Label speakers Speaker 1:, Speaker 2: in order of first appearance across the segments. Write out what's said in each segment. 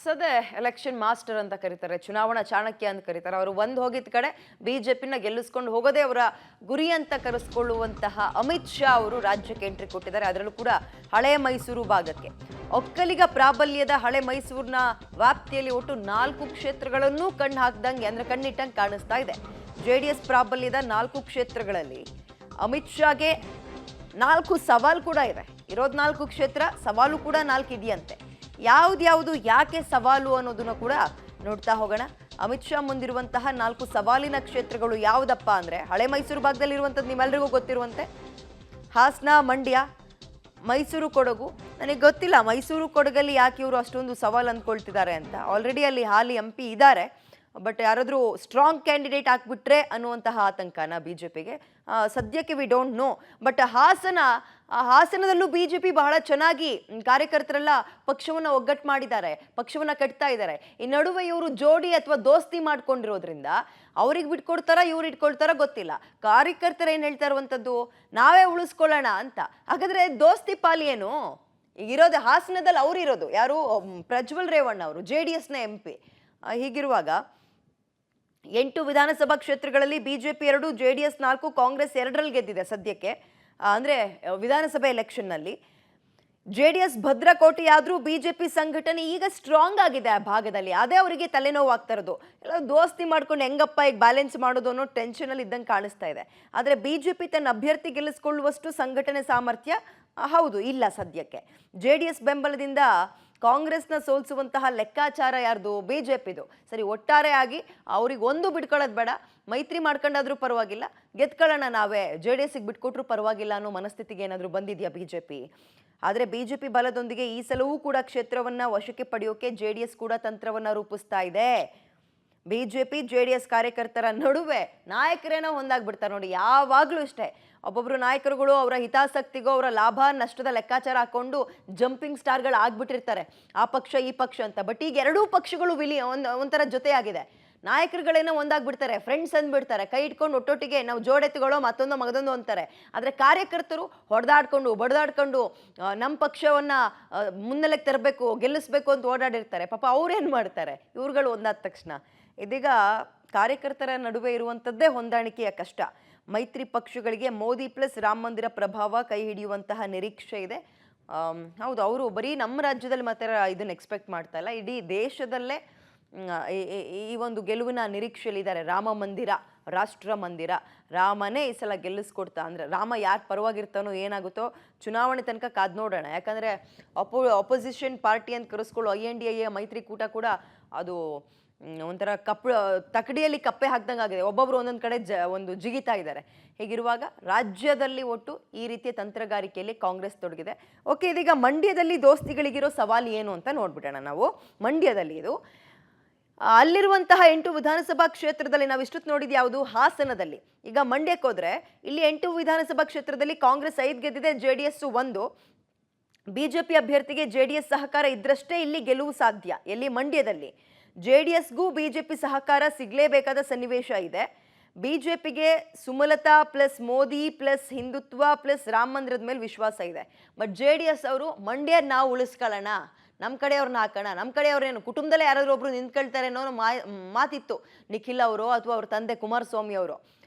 Speaker 1: ಸದೇ election master ಅಂತ ಕರೀತಾರೆ, ಚುನಾವಣಾ ಚಾಣಕ್ಯ ಅಂತ ಕರೀತಾರೆ. ಅವರು ಒಂದು ಹೋಗಿದ್ದ ಕಡೆ ಬಿಜೆಪಿನ ಗೆಲ್ಲಿಸ್ಕೊಂಡು ಹೋಗೋದೇ ಅವರ ಗುರಿ ಅಂತ ಕರೆಸ್ಕೊಳ್ಳುವಂತಹ ಅಮಿತ್ ಶಾ ಅವರು ರಾಜ್ಯಕ್ಕೆ ಎಂಟ್ರಿ ಕೊಟ್ಟಿದ್ದಾರೆ. ಅದರಲ್ಲೂ ಕೂಡ ಹಳೆ ಮೈಸೂರು ಭಾಗಕ್ಕೆ. ಒಕ್ಕಲಿಗ ಪ್ರಾಬಲ್ಯದ ಹಳೆ ಮೈಸೂರಿನ ವ್ಯಾಪ್ತಿಯಲ್ಲಿ ಒಟ್ಟು 4 ಕ್ಷೇತ್ರಗಳನ್ನು ಕಣ್ಣು ಹಾಕ್ದಂಗೆ ಅಂದ್ರೆ ಕಣ್ಣಿಟ್ಟಂಗೆ ಕಾಣಿಸ್ತಾ ಇದೆ. ಜೆಡಿಎಸ್ ಪ್ರಾಬಲ್ಯದ 4 ಕ್ಷೇತ್ರಗಳಲ್ಲಿ ಅಮಿತ್ ಶಾಗೆ 4 ಸವಾಲು ಕೂಡ ಇದೆ. ಇರೋದು 4 ಕ್ಷೇತ್ರ, ಸವಾಲು ಕೂಡ 4 ಇದೆಯಂತೆ. ಯಾವ್ದು ಯಾಕೆ ಸವಾಲು ಅನ್ನೋದನ್ನ ಕೂಡ ನೋಡ್ತಾ ಹೋಗೋಣ. ಅಮಿತ್ ಶಾ ಮುಂದಿರುವಂತಹ 4 ಸವಾಲಿನ ಕ್ಷೇತ್ರಗಳು ಯಾವುದಪ್ಪ ಅಂದ್ರೆ ಹಳೆ ಮೈಸೂರು ಭಾಗದಲ್ಲಿ ಇರುವಂತದ್ದು ನಿಮ್ಮೆಲ್ಲರಿಗೂ ಗೊತ್ತಿರುವಂತೆ ಹಾಸನ, ಮಂಡ್ಯ, ಮೈಸೂರು ಕೊಡಗು. ನನಗೆ ಗೊತ್ತಿಲ್ಲ ಮೈಸೂರು ಕೊಡಗಲ್ಲಿ ಯಾಕೆ ಇವರು ಅಷ್ಟೊಂದು ಸವಾಲು ಅಂದ್ಕೊಳ್ತಿದ್ದಾರೆ ಅಂತ. ಆಲ್ರೆಡಿ ಅಲ್ಲಿ ಹಾಲಿ MP ಇದ್ದಾರೆ, ಬಟ್ ಯಾರಾದರೂ ಸ್ಟ್ರಾಂಗ್ ಕ್ಯಾಂಡಿಡೇಟ್ ಹಾಕ್ಬಿಟ್ರೆ ಅನ್ನುವಂತಹ ಆತಂಕನ ಬಿಜೆಪಿಗೆ ಸದ್ಯಕ್ಕೆ ವಿ ಡೋಂಟ್ ನೋ. ಬಟ್ ಹಾಸನದಲ್ಲೂ ಬಿಜೆಪಿ ಬಹಳ ಚೆನ್ನಾಗಿ ಕಾರ್ಯಕರ್ತರೆಲ್ಲ ಪಕ್ಷವನ್ನ ಒಗ್ಗಟ್ಟು ಮಾಡಿದ್ದಾರೆ, ಪಕ್ಷವನ್ನ ಕಟ್ತಾ ಇದ್ದಾರೆ. ಈ ನಡುವೆ ಇವರು ಜೋಡಿ ಅಥವಾ ದೋಸ್ತಿ ಮಾಡ್ಕೊಂಡಿರೋದ್ರಿಂದ ಅವ್ರಿಗೆ ಬಿಟ್ಕೊಡ್ತಾರ, ಇವ್ರು ಇಟ್ಕೊಳ್ತಾರ ಗೊತ್ತಿಲ್ಲ. ಕಾರ್ಯಕರ್ತರು ಏನ್ ಹೇಳ್ತಾ ಇರುವಂತದ್ದು, ನಾವೇ ಉಳಿಸ್ಕೊಳ್ಳೋಣ ಅಂತ. ಹಾಗಾದ್ರೆ ದೋಸ್ತಿ ಪಾಲಿ ಏನು? ಇರೋದು ಹಾಸನದಲ್ಲಿ ಅವ್ರು ಇರೋದು ಯಾರು, ಪ್ರಜ್ವಲ್ ರೇವಣ್ಣ ಅವರು, JDSನ MP. ಹೀಗಿರುವಾಗ 8 ವಿಧಾನಸಭಾ ಕ್ಷೇತ್ರಗಳಲ್ಲಿ ಬಿಜೆಪಿ 2, JDS 4, ಕಾಂಗ್ರೆಸ್ 2ರಲ್ಲಿ ಗೆದ್ದಿದೆ ಸದ್ಯಕ್ಕೆ. ಅಂದ್ರೆ ವಿಧಾನಸಭೆ ಎಲೆಕ್ಷನ್ನಲ್ಲಿ JDS ಭದ್ರಕೋಟೆಯಾದ್ರೂ ಬಿಜೆಪಿ ಸಂಘಟನೆ ಈಗ ಸ್ಟ್ರಾಂಗ್ ಆಗಿದೆ ಆ ಭಾಗದಲ್ಲಿ. ಅದೇ ಅವರಿಗೆ ತಲೆನೋವು ಆಗ್ತಾ ಇರೋದು. ಎಲ್ಲ ದೋಸ್ತಿ ಮಾಡ್ಕೊಂಡು ಹೆಂಗಪ್ಪ ಈಗ ಬ್ಯಾಲೆನ್ಸ್ ಮಾಡೋದು ಅನ್ನೋ ಟೆನ್ಷನ್ ಅಲ್ಲಿ ಇದ್ದಂಗೆ ಕಾಣಿಸ್ತಾ ಇದೆ. ಆದ್ರೆ ಬಿಜೆಪಿ ತನ್ನ ಅಭ್ಯರ್ಥಿ ಗೆಲ್ಲಿಸ್ಕೊಳ್ಳುವಷ್ಟು ಸಂಘಟನೆ ಸಾಮರ್ಥ್ಯ ಹೌದು ಇಲ್ಲ ಸದ್ಯಕ್ಕೆ. JDS ಬೆಂಬಲದಿಂದ ಕಾಂಗ್ರೆಸ್ನ ಸೋಲಿಸುವಂತಹ ಲೆಕ್ಕಾಚಾರ ಯಾರ್ದು? ಬಿಜೆಪಿದು. ಸರಿ, ಒಟ್ಟಾರೆಯಾಗಿ ಅವ್ರಿಗೆ ಒಂದು ಬಿಟ್ಕೊಳ್ಳೋದು ಬೇಡ, ಮೈತ್ರಿ ಮಾಡ್ಕೊಂಡಾದ್ರೂ ಪರವಾಗಿಲ್ಲ, ಗೆದ್ಕೊಳ್ಳೋಣ ನಾವೇ, JDSಗೆ ಬಿಟ್ಕೊಟ್ರು ಪರವಾಗಿಲ್ಲ ಅನ್ನೋ ಮನಸ್ಥಿತಿಗೆ ಏನಾದರೂ ಬಂದಿದೆಯಾ ಬಿಜೆಪಿ? ಆದರೆ ಬಿಜೆಪಿ ಬಲದೊಂದಿಗೆ ಈ ಸಲವೂ ಕೂಡ ಕ್ಷೇತ್ರವನ್ನ ವಶಕ್ಕೆ ಪಡೆಯೋಕೆ JDS ಕೂಡ ತಂತ್ರವನ್ನ ರೂಪಿಸ್ತಾ ಇದೆ. ಬಿಜೆಪಿ JDS ಕಾರ್ಯಕರ್ತರ ನಡುವೆ ನಾಯಕರೇನೋ ಹೊಂದಾಗ್ಬಿಡ್ತಾರೆ ನೋಡಿ. ಯಾವಾಗಲೂ ಇಷ್ಟೇ, ಒಬ್ಬೊಬ್ರು ನಾಯಕರುಗಳು ಅವರ ಹಿತಾಸಕ್ತಿಗೋ ಅವರ ಲಾಭ ನಷ್ಟದ ಲೆಕ್ಕಾಚಾರ ಹಾಕೊಂಡು ಜಂಪಿಂಗ್ ಸ್ಟಾರ್ಗಳು ಆಗ್ಬಿಟ್ಟಿರ್ತಾರೆ, ಆ ಪಕ್ಷ ಈ ಪಕ್ಷ ಅಂತ. ಬಟ್ ಈಗ ಎರಡೂ ಪಕ್ಷಗಳು ಒಂಥರ ಜೊತೆಯಾಗಿದೆ. ನಾಯಕರುಗಳೇನೋ ಒಂದಾಗ್ಬಿಡ್ತಾರೆ, ಫ್ರೆಂಡ್ಸ್ ಅಂದ್ಬಿಡ್ತಾರೆ, ಕೈ ಇಟ್ಕೊಂಡು ಒಟ್ಟೊಟ್ಟಿಗೆ ನಾವು ಜೋಡೆತ್ತುಗಳೋ ಮತ್ತೊಂದು ಮಗದೊಂದು ಅಂತಾರೆ. ಆದರೆ ಕಾರ್ಯಕರ್ತರು ಹೊಡೆದಾಡ್ಕೊಂಡು ಬಡ್ದಾಡ್ಕೊಂಡು ನಮ್ಮ ಪಕ್ಷವನ್ನ ಮುನ್ನೆಲೆಗೆ ತರಬೇಕು, ಗೆಲ್ಲಿಸ್ಬೇಕು ಅಂತ ಓಡಾಡಿರ್ತಾರೆ. ಪಾಪ ಅವ್ರೇನು ಮಾಡ್ತಾರೆ, ಇವ್ರುಗಳು ಒಂದಾದ ತಕ್ಷಣ. ಇದೀಗ ಕಾರ್ಯಕರ್ತರ ನಡುವೆ ಇರುವಂಥದ್ದೇ ಹೊಂದಾಣಿಕೆಯ ಕಷ್ಟ. ಮೈತ್ರಿ ಪಕ್ಷಗಳಿಗೆ ಮೋದಿ ಪ್ಲಸ್ ರಾಮ ಮಂದಿರ ಪ್ರಭಾವ ಕೈ ಹಿಡಿಯುವಂತಹ ನಿರೀಕ್ಷೆ ಇದೆ. ಹೌದು, ಅವರು ಬರೀ ನಮ್ಮ ರಾಜ್ಯದಲ್ಲಿ ಮಾತ್ರ ಇದನ್ನು ಎಕ್ಸ್ಪೆಕ್ಟ್ ಮಾಡ್ತಾ ಇಲ್ಲ, ಇಡೀ ದೇಶದಲ್ಲೇ ಈ ಒಂದು ಗೆಲುವಿನ ನಿರೀಕ್ಷೆಯಲ್ಲಿದ್ದಾರೆ. ರಾಮ ಮಂದಿರ, ರಾಷ್ಟ್ರ ಮಂದಿರ, ರಾಮನೇ ಈ ಸಲ ಗೆಲ್ಲಿಸ್ಕೊಡ್ತಾ. ಅಂದರೆ ರಾಮ ಯಾರು ಪರವಾಗಿರ್ತಾನೋ ಏನಾಗುತ್ತೋ ಚುನಾವಣೆ ತನಕ ಕಾದು ನೋಡೋಣ. ಯಾಕಂದರೆ ಅಪೋಸಿಷನ್ ಪಾರ್ಟಿ ಅಂತ ಕರೆಸ್ಕೊಳ್ಳೋ INDA ಮೈತ್ರಿಕೂಟ ಕೂಡ ಅದು ಒಂಥರ ತಕಡಿಯಲ್ಲಿ ಕಪ್ಪೆ ಹಾಕ್ದಂಗೆ ಆಗಿದೆ. ಒಬ್ಬೊಬ್ರು ಒಂದೊಂದು ಕಡೆ ಒಂದು ಜಿಗಿತಾ ಇದ್ದಾರೆ. ಹೀಗಿರುವಾಗ ರಾಜ್ಯದಲ್ಲಿ ಒಟ್ಟು ಈ ರೀತಿಯ ತಂತ್ರಗಾರಿಕೆಯಲ್ಲಿ ಕಾಂಗ್ರೆಸ್ ತೊಡಗಿದೆ. ಓಕೆ, ಇದೀಗ ಮಂಡ್ಯದಲ್ಲಿ ದೋಸ್ತಿಗಳಿಗಿರೋ ಸವಾಲು ಏನು ಅಂತ ನೋಡ್ಬಿಡೋಣ ನಾವು. ಮಂಡ್ಯದಲ್ಲಿ ಇದು ಅಲ್ಲಿರುವಂತಹ 8 ವಿಧಾನಸಭಾ ಕ್ಷೇತ್ರದಲ್ಲಿ ನಾವು ಇಷ್ಟೊತ್ತು ನೋಡಿದ್ದು ಯಾವುದು? ಹಾಸನದಲ್ಲಿ. ಈಗ ಮಂಡ್ಯಕ್ಕೆ ಹೋದ್ರೆ ಇಲ್ಲಿ 8 ವಿಧಾನಸಭಾ ಕ್ಷೇತ್ರದಲ್ಲಿ ಕಾಂಗ್ರೆಸ್ 5 ಗೆದ್ದಿದೆ, JDS 1. ಬಿಜೆಪಿ ಅಭ್ಯರ್ಥಿಗೆ JDS ಸಹಕಾರ ಇದ್ರಷ್ಟೇ ಇಲ್ಲಿ ಗೆಲುವು ಸಾಧ್ಯ. ಎಲ್ಲಿ? ಮಂಡ್ಯದಲ್ಲಿ. JDSಗೂ ಬಿಜೆಪಿ ಸಹಕಾರ ಸಿಗಲೇಬೇಕಾದ ಸನ್ನಿವೇಶ ಇದೆ. ಬಿಜೆಪಿಗೆ Sumalatha plus Modi plus Hindutva plus Rama ಮಂದಿರದ ಮೇಲೆ ವಿಶ್ವಾಸ ಇದೆ. ಬಟ್ JDS ಅವರು ಮಂಡ್ಯ ನಾವು ಉಳಿಸ್ಕೊಳ್ಳೋಣ, ನಮ್ಮ ಕಡೆಯವ್ರನ್ನ ಹಾಕೋಣ, ನಮ್ಮ ಕಡೆಯವ್ರೇನು ಕುಟುಂಬದಲ್ಲೇ ಯಾರಾದರೂ ಒಬ್ರು ನಿಂತ್ಕೊಳ್ತಾರೆ ಅನ್ನೋ ಮಾತಿತ್ತು. ನಿಖಿಲ್ ಅವರು ಅಥವಾ ಅವ್ರ ತಂದೆ ಕುಮಾರಸ್ವಾಮಿ ಅವರು.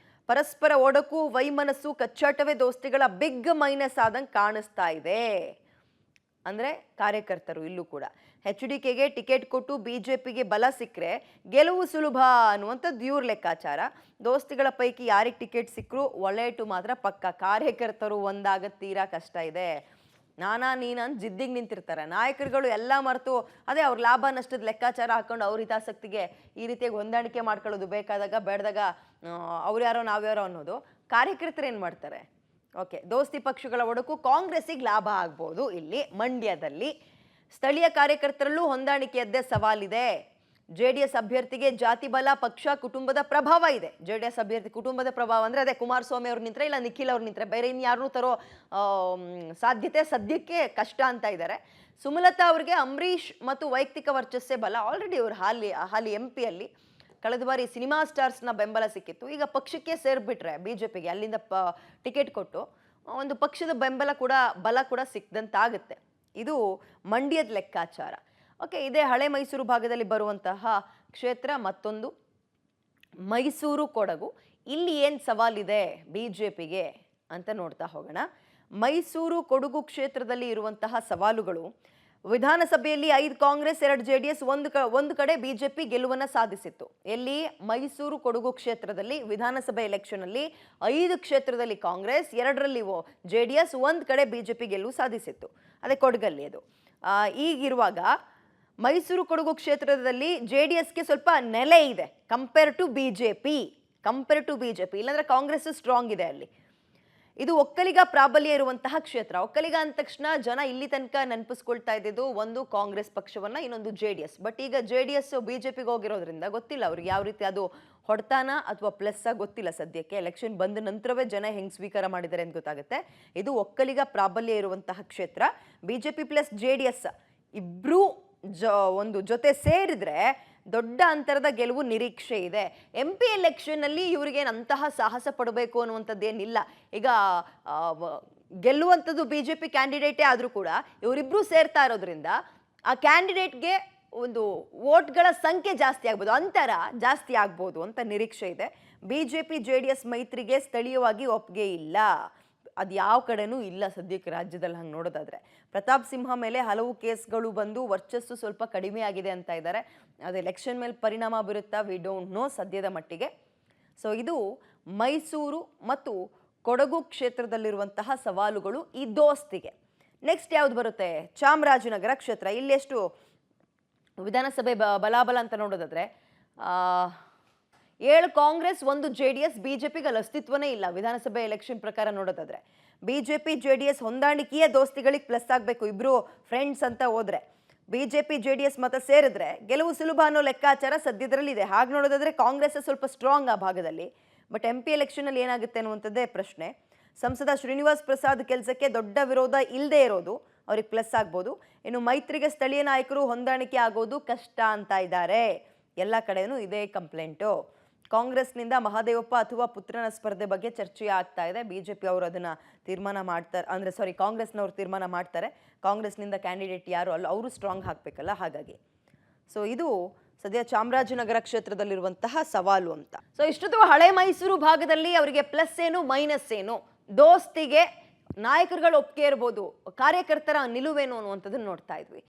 Speaker 1: ಪರಸ್ಪರ ಒಡಕು, ವೈಮನಸ್ಸು, ಕಚ್ಚಾಟವೇ ದೋಸ್ತಿಗಳ ಬಿಗ್ ಮೈನಸ್ ಆದಂಗೆ ಕಾಣಿಸ್ತಾ ಇದೆ. ಅಂದರೆ ಕಾರ್ಯಕರ್ತರು ಇಲ್ಲೂ ಕೂಡ HDKಗೆ ಟಿಕೆಟ್ ಕೊಟ್ಟು ಬಿಜೆಪಿಗೆ ಬಲ ಸಿಕ್ಕರೆ ಗೆಲುವು ಸುಲಭ ಅನ್ನುವಂಥದ್ದು ಇವ್ರ ಲೆಕ್ಕಾಚಾರ. ದೋಸ್ತಿಗಳ ಪೈಕಿ ಯಾರಿಗೆ ಟಿಕೆಟ್ ಸಿಕ್ಕರು ಒಳ್ಳೆಯಟು ಮಾತ್ರ ಪಕ್ಕ. ಕಾರ್ಯಕರ್ತರು ಒಂದಾಗ ತೀರಾ ಕಷ್ಟ ಇದೆ. ನೀನಂತ ಜಿದ್ದಿಗೆ ನಿಂತಿರ್ತಾರೆ. ನಾಯಕರುಗಳು ಎಲ್ಲ ಮರೆತು ಅದೇ ಅವ್ರ ಲಾಭ ನಷ್ಟದ ಲೆಕ್ಕಾಚಾರ ಹಾಕೊಂಡು ಅವ್ರ ಹಿತಾಸಕ್ತಿಗೆ ಈ ರೀತಿಯಾಗಿ ಹೊಂದಾಣಿಕೆ ಮಾಡ್ಕೊಳ್ಳೋದು, ಬೇಕಾದಾಗ ಬೇಡದಾಗ ಅವ್ರು ಯಾರೋ ನಾವ್ಯಾರೋ ಅನ್ನೋದು. ಕಾರ್ಯಕರ್ತರು ಏನು ಮಾಡ್ತಾರೆ? ಓಕೆ, ದೋಸ್ತಿ ಪಕ್ಷಗಳ ಒಡಕು ಕಾಂಗ್ರೆಸ್ಸಿಗೆ ಲಾಭ ಆಗ್ಬೋದು. ಇಲ್ಲಿ ಮಂಡ್ಯದಲ್ಲಿ ಸ್ಥಳೀಯ ಕಾರ್ಯಕರ್ತರಲ್ಲೂ ಹೊಂದಾಣಿಕೆಯದ್ದೇ ಸವಾಲಿದೆ. JDS ಅಭ್ಯರ್ಥಿಗೆ ಜಾತಿ ಬಲ, ಪಕ್ಷ, ಕುಟುಂಬದ ಪ್ರಭಾವ ಇದೆ. JDS ಅಭ್ಯರ್ಥಿ ಕುಟುಂಬದ ಪ್ರಭಾವ ಅಂದರೆ ಅದೇ ಕುಮಾರಸ್ವಾಮಿ ಅವ್ರು ನಿಂತರೆ, ಇಲ್ಲ ನಿಖಿಲ್ ಅವ್ರು ನಿಂತರೆ, ಬೇರೆ ಇನ್ಯಾರನ್ನೂ ತರೋ ಸಾಧ್ಯತೆ ಸದ್ಯಕ್ಕೆ ಕಷ್ಟ ಅಂತ ಇದ್ದಾರೆ. ಸುಮಲತಾ ಅವ್ರಿಗೆ ಅಂಬರೀಷ್ ಮತ್ತು ವೈಯಕ್ತಿಕ ವರ್ಚಸ್ಸೇ ಬಲ. ಆಲ್ರೆಡಿ ಅವರು ಹಾಲಿ MP ಕಳೆದ ಬಾರಿ ಸಿನಿಮಾ ಸ್ಟಾರ್ಸ್ನ ಬೆಂಬಲ ಸಿಕ್ಕಿತ್ತು. ಈಗ ಪಕ್ಷಕ್ಕೆ ಸೇರ್ಬಿಟ್ರೆ ಬಿಜೆಪಿಗೆ ಅಲ್ಲಿಂದ ಟಿಕೆಟ್ ಕೊಟ್ಟು ಒಂದು ಪಕ್ಷದ ಬೆಂಬಲ ಕೂಡ ಬಲ ಕೂಡ ಸಿಕ್ಕದಂತಾಗುತ್ತೆ. ಇದು ಮಂಡ್ಯದ ಲೆಕ್ಕಾಚಾರ. ಓಕೆ, ಇದೇ ಹಳೆ ಮೈಸೂರು ಭಾಗದಲ್ಲಿ ಬರುವಂತಹ ಕ್ಷೇತ್ರ ಮತ್ತೊಂದು ಮೈಸೂರು ಕೊಡಗು. ಇಲ್ಲಿ ಏನು ಸವಾಲಿದೆ ಬಿಜೆಪಿಗೆ ಅಂತ ನೋಡ್ತಾ ಹೋಗೋಣ. ಮೈಸೂರು ಕೊಡಗು ಕ್ಷೇತ್ರದಲ್ಲಿ ಇರುವಂತಹ ಸವಾಲುಗಳು, ವಿಧಾನಸಭೆಯಲ್ಲಿ 5 ಕಾಂಗ್ರೆಸ್ 2 JDS, ಒಂದು ಕಡೆ ಬಿಜೆಪಿ ಗೆಲುವನ್ನು ಸಾಧಿಸಿತ್ತು. ಎಲ್ಲಿ? ಮೈಸೂರು ಕೊಡಗು ಕ್ಷೇತ್ರದಲ್ಲಿ ವಿಧಾನಸಭೆ ಎಲೆಕ್ಷನ್ ಅಲ್ಲಿ 5 ಕ್ಷೇತ್ರದಲ್ಲಿ ಕಾಂಗ್ರೆಸ್, 2ರಲ್ಲಿ JDS, ಒಂದು ಕಡೆ ಬಿಜೆಪಿ ಗೆಲುವು ಸಾಧಿಸಿತ್ತು. ಅದೇ ಕೊಡಗಲ್ಲಿ ಅದು. ಈಗಿರುವಾಗ ಮೈಸೂರು ಕೊಡಗು ಕ್ಷೇತ್ರದಲ್ಲಿ JDSಗೆ ಸ್ವಲ್ಪ ನೆಲೆ ಇದೆ ಕಂಪೇರ್ ಟು ಬಿಜೆಪಿ. ಇಲ್ಲಾಂದ್ರೆ ಕಾಂಗ್ರೆಸ್ ಸ್ಟ್ರಾಂಗ್ ಇದೆ ಅಲ್ಲಿ. ಇದು ಒಕ್ಕಲಿಗ ಪ್ರಾಬಲ್ಯ ಇರುವಂತಹ ಕ್ಷೇತ್ರ. ಒಕ್ಕಲಿಗ ಅಂದ ತಕ್ಷಣ ಜನ ಇಲ್ಲಿ ತನಕ ನೆನಪಿಸ್ಕೊಳ್ತಾ ಇದ್ದಿದ್ದು ಒಂದು ಕಾಂಗ್ರೆಸ್ ಪಕ್ಷವನ್ನ, ಇನ್ನೊಂದು JDS. ಬಟ್ ಈಗ JDS ಬಿಜೆಪಿಗೆ ಹೋಗಿರೋದ್ರಿಂದ ಗೊತ್ತಿಲ್ಲ ಅವ್ರಿಗೆ ಯಾವ ರೀತಿ ಅದು ಹೊಡ್ತಾನ ಅಥವಾ ಪ್ಲಸ್ ಗೊತ್ತಿಲ್ಲ ಸದ್ಯಕ್ಕೆ. ಎಲೆಕ್ಷನ್ ಬಂದ ನಂತರವೇ ಜನ ಹೆಂಗ್ ಸ್ವೀಕಾರ ಮಾಡಿದ್ದಾರೆ ಅಂತ ಗೊತ್ತಾಗುತ್ತೆ. ಇದು ಒಕ್ಕಲಿಗ ಪ್ರಾಬಲ್ಯ ಇರುವಂತಹ ಕ್ಷೇತ್ರ. ಬಿಜೆಪಿ ಪ್ಲಸ್ JDS ಇಬ್ರು ಒಂದು ಜೊತೆ ಸೇರಿದ್ರೆ ದೊಡ್ಡ ಅಂತರದ ಗೆಲುವು ನಿರೀಕ್ಷೆ ಇದೆ. MP ಎಲೆಕ್ಷನ್ ಅಲ್ಲಿ ಇವ್ರಿಗೇನು ಅಂತಹ ಸಾಹಸ ಪಡಬೇಕು ಅನ್ನುವಂಥದ್ದೇನಿಲ್ಲ. ಈಗ ಗೆಲ್ಲುವಂಥದ್ದು ಬಿಜೆಪಿ ಕ್ಯಾಂಡಿಡೇಟೇ ಆದರೂ ಕೂಡ ಇವರಿಬ್ರು ಸೇರ್ತಾ ಇರೋದ್ರಿಂದ ಆ ಕ್ಯಾಂಡಿಡೇಟ್ಗೆ ಒಂದು ವೋಟ್ಗಳ ಸಂಖ್ಯೆ ಜಾಸ್ತಿ ಆಗ್ಬೋದು, ಅಂತರ ಜಾಸ್ತಿ ಆಗ್ಬೋದು ಅಂತ ನಿರೀಕ್ಷೆ ಇದೆ. ಬಿಜೆಪಿ JDS ಮೈತ್ರಿಗೆ ಸ್ಥಳೀಯವಾಗಿ ಒಪ್ಪಿಗೆ ಇಲ್ಲ. ಅದು ಯಾವ ಕಡೆನೂ ಇಲ್ಲ ಸದ್ಯಕ್ಕೆ ರಾಜ್ಯದಲ್ಲಿ. ಹಂಗೆ ನೋಡೋದಾದ್ರೆ ಪ್ರತಾಪ್ ಸಿಂಹ ಮೇಲೆ ಹಲವು ಕೇಸ್ಗಳು ಬಂದು ವರ್ಚಸ್ಸು ಸ್ವಲ್ಪ ಕಡಿಮೆ ಆಗಿದೆ ಅಂತ ಇದ್ದಾರೆ. ಅದು ಎಲೆಕ್ಷನ್ ಮೇಲೆ ಪರಿಣಾಮ ಬೀರುತ್ತಾ ವಿ ಡೋಂಟ್ ನೋ ಸದ್ಯದ ಮಟ್ಟಿಗೆ. ಸೊ ಇದು ಮೈಸೂರು ಮತ್ತು ಕೊಡಗು ಕ್ಷೇತ್ರದಲ್ಲಿರುವಂತಹ ಸವಾಲುಗಳು ಈ ದೋಸ್ತಿಗೆ. ನೆಕ್ಸ್ಟ್ ಯಾವ್ದು ಬರುತ್ತೆ? ಚಾಮರಾಜನಗರ ಕ್ಷೇತ್ರ. ಇಲ್ಲಿ ಎಷ್ಟು ವಿಧಾನಸಭೆ ಬಲಾಬಲ ಅಂತ ನೋಡೋದಾದ್ರೆ 7 ಕಾಂಗ್ರೆಸ್, 1 JDS. ಬಿಜೆಪಿಗೆ ಅಲ್ಲಿ ಅಸ್ತಿತ್ವನೇ ಇಲ್ಲ ವಿಧಾನಸಭೆ ಎಲೆಕ್ಷನ್ ಪ್ರಕಾರ ನೋಡೋದಾದ್ರೆ. ಬಿಜೆಪಿ JDS ಹೊಂದಾಣಿಕೆಯೇ ದೋಸ್ತಿಗಳಿಗೆ ಪ್ಲಸ್ ಆಗಬೇಕು. ಇಬ್ರು ಫ್ರೆಂಡ್ಸ್ ಅಂತ ಹೋದ್ರೆ ಬಿಜೆಪಿ JDS ಮತ ಸೇರಿದ್ರೆ ಗೆಲುವು ಸುಲಭ ಅನ್ನೋ ಲೆಕ್ಕಾಚಾರ ಸದ್ಯದರಲ್ಲಿ ಇದೆ. ಹಾಗೆ ನೋಡೋದಾದ್ರೆ ಕಾಂಗ್ರೆಸ್ ಸ್ವಲ್ಪ ಸ್ಟ್ರಾಂಗ್ ಆ ಭಾಗದಲ್ಲಿ. ಬಟ್ MP ಎಲೆಕ್ಷನ್ ಅಲ್ಲಿ ಏನಾಗುತ್ತೆ ಅನ್ನುವಂಥದ್ದೇ ಪ್ರಶ್ನೆ. ಸಂಸದ ಶ್ರೀನಿವಾಸ್ ಪ್ರಸಾದ್ ಕೆಲಸಕ್ಕೆ ದೊಡ್ಡ ವಿರೋಧ ಇಲ್ಲದೆ ಇರೋದು ಅವ್ರಿಗೆ ಪ್ಲಸ್ ಆಗ್ಬೋದು. ಇನ್ನು ಮೈತ್ರಿಗೆ ಸ್ಥಳೀಯ ನಾಯಕರು ಹೊಂದಾಣಿಕೆ ಆಗೋದು ಕಷ್ಟ ಅಂತ ಇದ್ದಾರೆ. ಎಲ್ಲ ಕಡೆನೂ ಇದೇ ಕಂಪ್ಲೇಂಟು. ಕಾಂಗ್ರೆಸ್ನಿಂದ ಮಹದೇವಪ್ಪ ಅಥವಾ ಪುತ್ರನ ಸ್ಪರ್ಧೆ ಬಗ್ಗೆ ಚರ್ಚೆ ಆಗ್ತಾ ಇದೆ. ಬಿಜೆಪಿ ಅವರು ಅದನ್ನ ತೀರ್ಮಾನ ಮಾಡ್ತಾರೆ, ಅಂದರೆ ಕಾಂಗ್ರೆಸ್ನವ್ರು ತೀರ್ಮಾನ ಮಾಡ್ತಾರೆ. ಕಾಂಗ್ರೆಸ್ನಿಂದ ಕ್ಯಾಂಡಿಡೇಟ್ ಯಾರು ಅಲ್ಲ ಅವರು ಸ್ಟ್ರಾಂಗ್ ಹಾಕಬೇಕಲ್ಲ, ಹಾಗಾಗಿ. ಸೊ ಇದು ಸದ್ಯ ಚಾಮರಾಜನಗರ ಕ್ಷೇತ್ರದಲ್ಲಿರುವಂತಹ ಸವಾಲು ಅಂತ. ಸೊ ಇಷ್ಟೊತ್ತು ಹಳೆ ಮೈಸೂರು ಭಾಗದಲ್ಲಿ ಅವರಿಗೆ ಪ್ಲಸ್ ಏನು ಮೈನಸ್ ಏನು, ದೋಸ್ತಿಗೆ ನಾಯಕರುಗಳು ಒಪ್ಪಿಗೆ ಇರ್ಬೋದು, ಕಾರ್ಯಕರ್ತರ ನಿಲುವೇನು ಅನ್ನುವಂಥದ್ದನ್ನು ನೋಡ್ತಾ ಇದ್ವಿ.